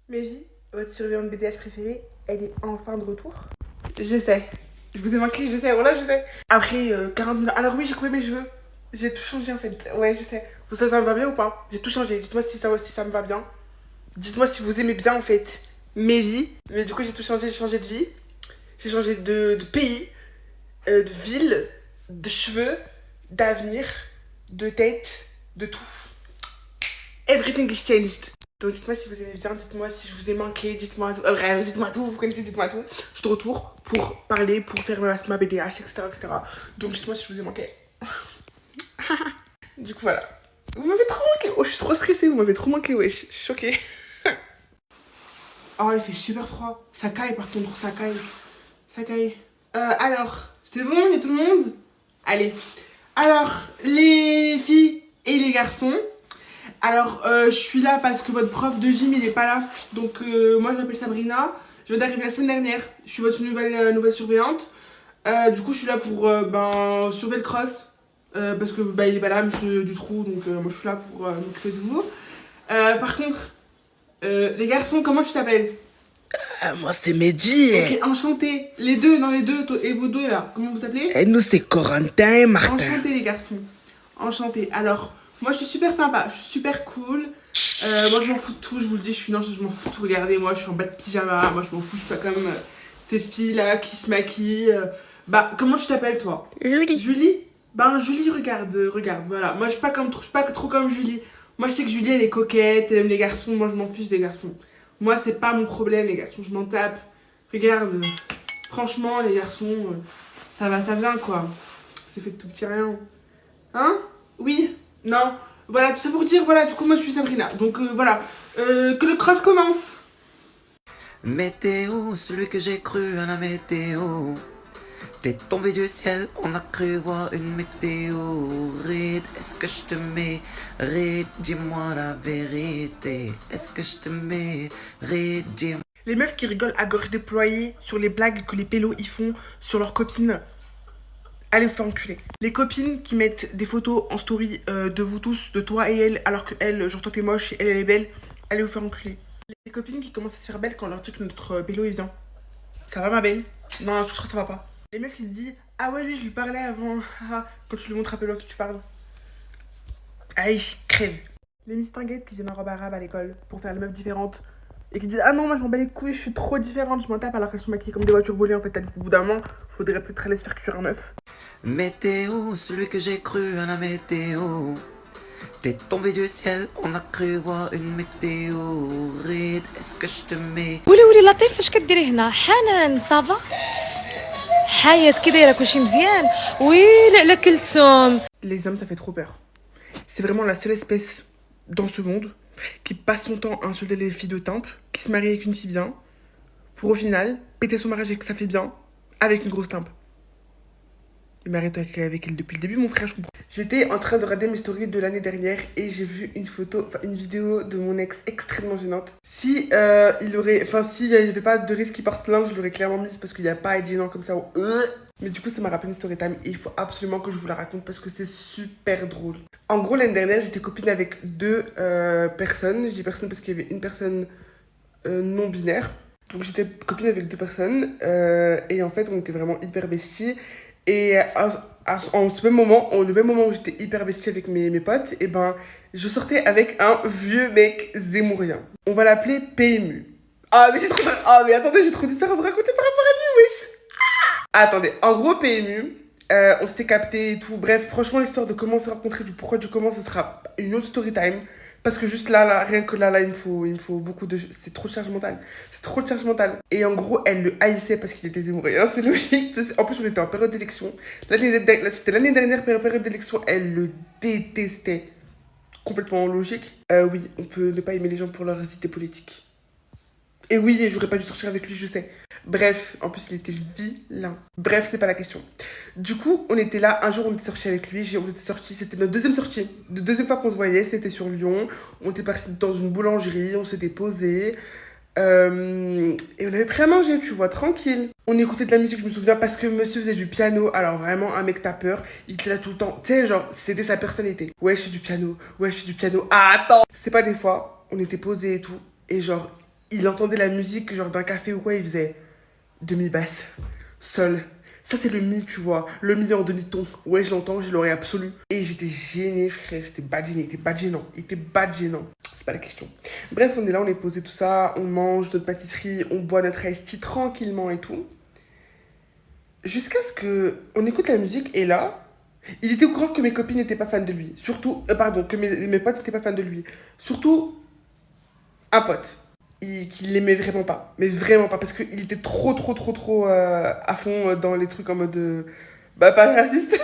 Meiji, votre surveillante BDH préférée, elle est enfin de retour. Je sais. Je vous ai manqué, je sais, voilà, je sais. Après 40 minutes. Alors oui, j'ai coupé mes cheveux. J'ai tout changé en fait. Ouais, je sais. Ça me va bien ou pas? J'ai tout changé. Dites-moi si ça me va bien. Dites-moi si vous aimez bien en fait mes vies. Mais du coup, j'ai tout changé. J'ai changé de vie. J'ai changé de pays, de ville, de cheveux, d'avenir, de tête, de tout. Everything is changed. Donc dites-moi si vous aimez bien, dites-moi si je vous ai manqué, dites-moi tout. Bref, dites-moi tout, vous connaissez, dites-moi tout. Je suis de retour pour parler, pour faire ma BDH, etc., etc. Donc dites-moi si je vous ai manqué. Du coup, voilà. Vous m'avez trop manqué. Oh, je suis trop stressée, vous m'avez trop manqué, ouais, je suis choquée. Oh, il fait super froid. Ça caille par contre, ça caille. Ça caille. Alors, c'est bon, il y a tout le monde? Allez. Alors, les filles et les garçons. Alors, je suis là parce que votre prof de gym, il est pas là. Donc, moi, je m'appelle Sabrina. Je viens d'arriver la semaine dernière. Je suis votre nouvelle surveillante. Du coup, je suis là pour surveiller le cross. Parce que il est pas là, monsieur Dutroux. Donc, moi, je suis là pour m'occuper de vous. Par contre, les garçons, comment tu t'appelles? Moi, c'est Mehdi. Ok, enchanté. Les deux, non, les deux, et vous deux là, comment vous appelez? Et nous, c'est Corentin et Martin. Enchanté, les garçons. Enchanté. Alors, moi, je suis super sympa, je suis super cool. Moi, je m'en fous de tout, je vous le dis, je m'en fous de tout. Regardez, moi, je suis en bas de pyjama. Moi, je m'en fous, je suis pas comme ces filles là qui se maquillent. Comment tu t'appelles, toi? Julie. Julie? Julie, regarde, voilà. Moi, je suis pas trop comme Julie. Moi, je sais que Julie, elle est coquette, elle aime les garçons. Moi, je m'en fiche des garçons. Moi, c'est pas mon problème, les garçons, je m'en tape. Regarde, franchement, les garçons, ça va, ça vient, quoi. C'est fait de tout petit rien. Hein? Oui? Non? Voilà, tout ça pour dire, voilà, du coup, moi, je suis Sabrina. Donc, voilà. Que le cross commence. Météo, celui que j'ai cru à la météo. T'es tombé du ciel, on a cru voir une météorite. Est-ce que je te mérite? Dis-moi la vérité. Est-ce que je te mérite? Dis-moi. Les meufs qui rigolent à gorge déployée sur les blagues que les pélos y font sur leurs copines, allez vous faire enculer. Les copines qui mettent des photos en story de vous tous, de toi et elle, alors que elle, genre toi t'es moche et elle, elle est belle, allez vous faire enculer. Les copines qui commencent à se faire belles quand on leur dit que notre pélo il vient. Ça va ma belle? Non, je trouve que ça va pas. Les meufs qui te disent ah ouais lui je lui parlais avant, quand tu lui montres un pélo à qui tu parles. Aïe, crève. Les mistinguettes qui viennent en robe arabe à l'école pour faire les meufs différentes et qui disent ah non moi je m'en bats les couilles, je suis trop différente, je m'en tape alors qu'elles sont maquillées comme des voitures volées en fait. Au bout d'un moment, faudrait peut-être aller se faire cuire un œuf. Météo, celui que j'ai cru à la météo. T'es tombé du ciel, on a cru voir une météorite. Est-ce que je te mets? ولي لطيف اش كديري هنا حنان صافا حياة كي دايره كلشي مزيان ويلي على كلثوم. Les hommes ça fait trop peur. C'est vraiment la seule espèce dans ce monde qui passe son temps à insulter les filles de timbre, qui se marie avec une fille bien, pour au final péter son mariage avec sa fille bien, avec une grosse timbre. Il m'arrête avec elle depuis le début, mon frère, je comprends. J'étais en train de regarder mes stories de l'année dernière et j'ai vu une vidéo de mon ex extrêmement gênante. Si s'il n'y avait pas de risque qu'il porte plainte, je l'aurais clairement mise parce qu'il n'y a pas à être gênant comme ça. Mais du coup, ça m'a rappelé une story time et il faut absolument que je vous la raconte parce que c'est super drôle. En gros, l'année dernière, j'étais copine avec deux personnes. J'ai personne parce qu'il y avait une personne non binaire. Donc j'étais copine avec deux personnes et en fait, on était vraiment hyper besties. Et en ce même moment, le même moment où j'étais hyper bestie avec mes potes, et je sortais avec un vieux mec zémourien. On va l'appeler PMU. Ah, mais attendez, j'ai trop d'histoires à vous raconter par rapport à lui, wesh. Attendez, en gros, PMU, on s'était capté et tout. Bref, franchement, l'histoire de comment on s'est rencontrés, du pourquoi, du comment, ce sera une autre story time. Parce que juste là, rien que là, il me faut beaucoup de... C'est trop de charge mentale. C'est trop de charge mentale. Et en gros, elle le haïssait parce qu'il était zémourien. C'est logique. En plus, on était en période d'élection. C'était l'année dernière, période d'élection. Elle le détestait. Complètement logique. Oui, on peut ne pas aimer les gens pour leurs idées politiques. Et oui, j'aurais pas dû sortir avec lui, je sais. Bref, en plus, il était vilain. Bref, c'est pas la question. Du coup, on était là, un jour, on était sortis avec lui. On était sortis, c'était notre deuxième sortie. La deuxième fois qu'on se voyait, c'était sur Lyon. On était partis dans une boulangerie, on s'était posés. Et on avait pris à manger, tu vois, tranquille. On écoutait de la musique, je me souviens, parce que monsieur faisait du piano. Alors vraiment, un mec tapeur, il était là tout le temps. Tu sais, genre, c'était sa personnalité. Ouais, je fais du piano. Ouais, je fais du piano. Ah, attends! C'est pas des fois, on était posés et tout. Et genre, il entendait la musique, genre d'un café ou quoi, il faisait demi-basse, sol. Ça, c'est le mi, tu vois. Le mi en demi-ton. Ouais, je l'entends, j'ai l'oreille absolue. Et j'étais gênée, frère. J'étais bad gênée. Il était bad gênant. Il était bad gênant. C'est pas la question. Bref, on est là, on est posé tout ça. On mange notre pâtisserie. On boit notre iced tea tranquillement et tout. Jusqu'à ce que on écoute la musique. Et là, il était au courant que mes copines n'étaient pas fans de lui. Surtout, pardon, que mes potes n'étaient pas fans de lui. Surtout, un pote. Qui l'aimait vraiment pas. Mais vraiment pas. Parce qu'il était trop à fond dans les trucs en mode... bah, pas raciste.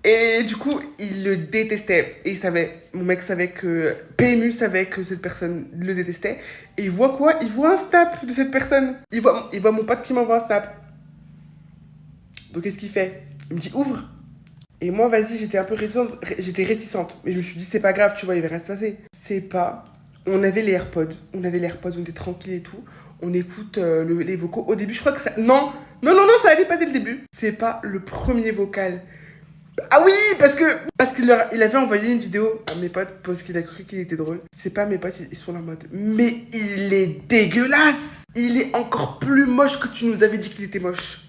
Et du coup, il le détestait. Et il savait. Mon mec savait que... PMU savait que cette personne le détestait. Et il voit quoi? Il voit un snap de cette personne. Il voit mon pote qui m'envoie un snap. Donc qu'est-ce qu'il fait? Il me dit ouvre. Et moi, vas-y, j'étais un peu réticente. J'étais réticente. Mais je me suis dit, c'est pas grave, tu vois, il va rien se passer. C'est pas... On avait les AirPods, on était tranquille et tout. On écoute les vocaux. Au début, je crois que ça... Non, ça allait pas dès le début. C'est pas le premier vocal. Ah oui, parce qu'il avait envoyé une vidéo à mes potes parce qu'il a cru qu'il était drôle. C'est pas mes potes, ils sont en mode... Mais il est dégueulasse. Il est encore plus moche que tu nous avais dit qu'il était moche.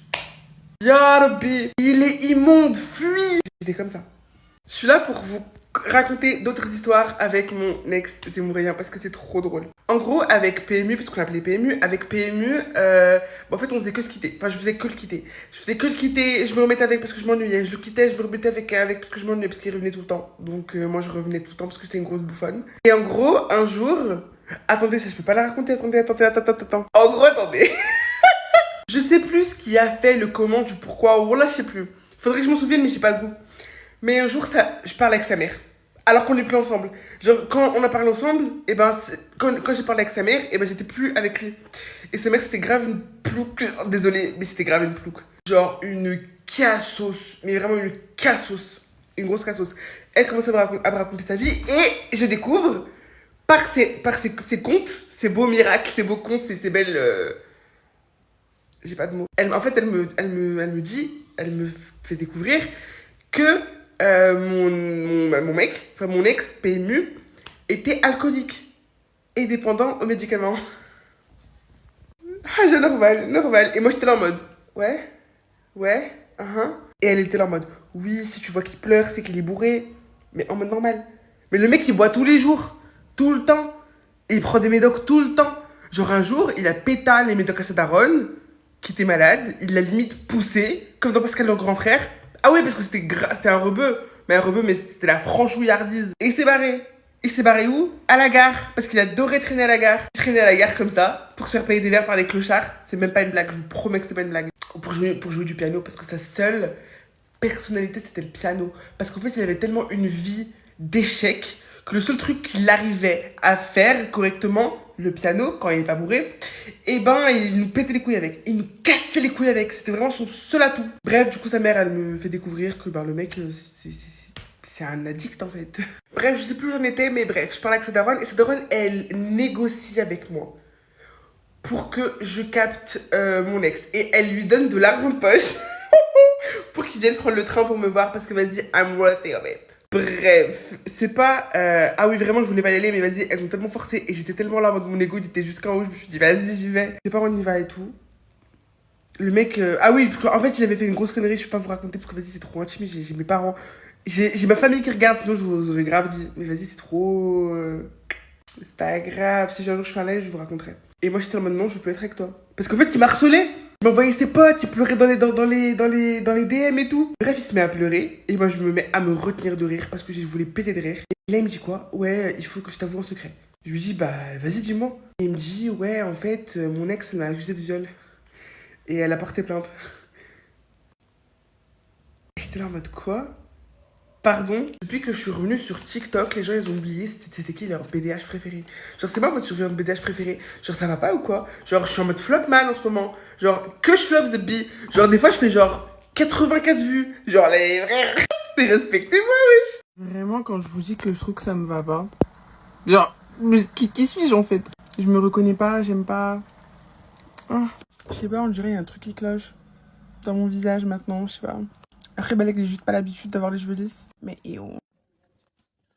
Ya Rabbi, il est immonde, fuis. J'étais comme ça. Je suis là pour vous raconter d'autres histoires avec mon ex zémourien parce que c'est trop drôle. En gros, avec PMU, parce qu'on l'appelait PMU, avec PMU, en fait, on faisait que se quitter. Enfin, je faisais que le quitter. Je me remettais avec parce que je m'ennuyais. Je le quittais, je me remettais avec parce que je m'ennuyais parce qu'il revenait tout le temps. Donc, moi, je revenais tout le temps parce que j'étais une grosse bouffonne. Et en gros, un jour... Attendez, ça, je peux pas la raconter. Attends. En gros, attendez. Je sais plus ce qui a fait le comment, du pourquoi, ou là, je sais plus. Faudrait que je m'en souvienne, mais j'ai pas le goût. Mais un jour, je parle avec sa mère. Alors qu'on n'est plus ensemble. Genre, quand on a parlé ensemble, et ben, quand j'ai parlé avec sa mère, et ben, j'étais plus avec lui. Et sa mère, c'était grave une plouque. Désolée, mais c'était grave une plouque. Genre, une cassos. Mais vraiment une cassos. Une grosse cassos. Elle commence à me raconter sa vie. Et je découvre, par ses contes, ses beaux miracles, ses beaux contes, ses belles... J'ai pas de mots. Elle me dit, elle me fait découvrir que mon mec, enfin mon ex PMU, était alcoolique et dépendant aux médicaments. Ah, j'ai normal. Et moi j'étais là en mode, ouais, Et elle était là en mode, oui, si tu vois qu'il pleure, c'est qu'il est bourré, mais en mode normal. Mais le mec il boit tous les jours, tout le temps, et il prend des médocs tout le temps. Genre un jour, il a pété les médocs à sa daronne, qui était malade, il l'a limite poussé, comme dans Pascal, leur grand frère. Ah oui, parce que c'était un rebeu. Mais c'était la franchouillardise. Et il s'est barré. Il s'est barré où? À la gare. Parce qu'il adorait traîner à la gare. Il traînait à la gare comme ça, pour se faire payer des verres par des clochards. C'est même pas une blague, je vous promets que c'est pas une blague. Pour jouer du piano, parce que sa seule personnalité, c'était le piano. Parce qu'en fait, il avait tellement une vie d'échec que le seul truc qu'il arrivait à faire correctement, le piano, quand il n'est pas bourré, et ben, il nous pétait les couilles avec. Il nous cassait les couilles avec. C'était vraiment son seul atout. Bref, du coup, sa mère, elle me fait découvrir que ben, le mec, c'est un addict, en fait. Bref, je sais plus où j'en étais, mais bref, je parlais avec sa daronne, et sa daronne, elle négocie avec moi pour que je capte mon ex. Et elle lui donne de l'argent de poche pour qu'il vienne prendre le train pour me voir, parce que vas-y, I'm worthy of it. Bref, c'est pas... Ah oui, vraiment, je voulais pas y aller, mais vas-y, elles ont tellement forcé. Et j'étais tellement là, mon ego, il était jusqu'en haut. Je me suis dit, vas-y, j'y vais. C'est pas, on y va et tout. Le mec... Ah oui, en fait, il avait fait une grosse connerie. Je peux pas vous raconter, parce que vas-y, c'est trop intime. J'ai mes parents. J'ai ma famille qui regarde, sinon je vous aurais grave dit. Mais vas-y, c'est trop... C'est pas grave. Si un jour je fais un live, je vous raconterai. Et moi, j'étais en mode, non, je peux être avec toi. Parce qu'en fait, il m'a harcelé. Il m'envoyait ses potes, il pleurait dans les DM et tout. Bref, il se met à pleurer. Et moi, je me mets à me retenir de rire parce que je voulais péter de rire. Et là, il me dit quoi? Ouais, il faut que je t'avoue en secret. Je lui dis, bah, vas-y, dis-moi. Et il me dit, ouais, en fait, mon ex, elle m'a accusé de viol. Et elle a porté plainte. J'étais là en mode, quoi? Pardon? Depuis que je suis revenue sur TikTok, les gens, ils ont oublié c'était qui leur BDH préféré. Genre, c'est moi votre surveillante BDH préféré. Genre, ça va pas ou quoi? Genre, je suis en mode flopman en ce moment. Genre, que je flop the bee. Genre, des fois, je fais genre 84 vues. Genre, les frères. Mais respectez-moi, wesh. Vraiment, quand je vous dis que je trouve que ça me va pas. Genre, mais qui suis-je en fait? Je me reconnais pas, j'aime pas. Oh. Je sais pas, on dirait qu'il y a un truc qui cloche dans mon visage maintenant, je sais pas. Après, Balek, j'ai juste pas l'habitude d'avoir les cheveux lisses. Mais yo.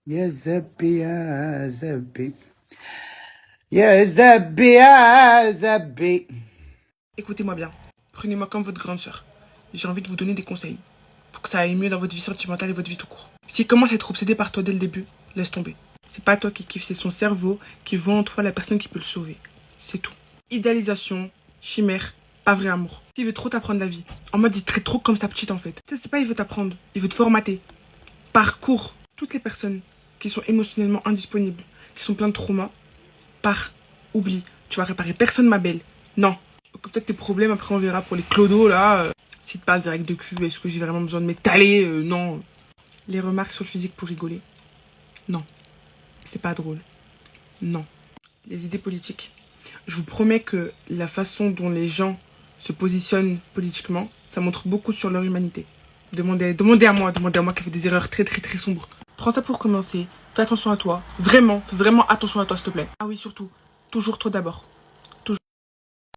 Ya Zabbi, ya Zabbi. يا زبي يا زبي. Écoutez-moi bien. Prenez-moi comme votre grande sœur. J'ai envie de vous donner des conseils pour que ça aille mieux dans votre vie sentimentale et votre vie tout court. S'il commence à être obsédé par toi dès le début, laisse tomber. C'est pas toi qui kiffe, c'est son cerveau qui voit en toi la personne qui peut le sauver. C'est tout. Idéalisation, chimère, pas vrai amour. S'il veut trop t'apprendre la vie, en mode il traite trop comme sa petite en fait. C'est pas il veut t'apprendre, il veut te formater. Parcours. Toutes les personnes qui sont émotionnellement indisponibles, qui sont pleines de traumas, pars, oublie. Tu vas réparer personne ma belle. Non. Peut-être tes problèmes, après on verra pour les clodos là. Si tu passes direct de cul, est-ce que j'ai vraiment besoin de m'étaler? Non. Les remarques sur le physique pour rigoler? Non. C'est pas drôle. Non. Les idées politiques. Je vous promets que la façon dont les gens se positionnent politiquement, ça montre beaucoup sur leur humanité. Demandez à moi qui fait des erreurs très sombres. Prends ça pour commencer. Fais attention à toi. Vraiment, fais vraiment attention à toi s'il te plaît. Ah oui, surtout, toujours toi d'abord.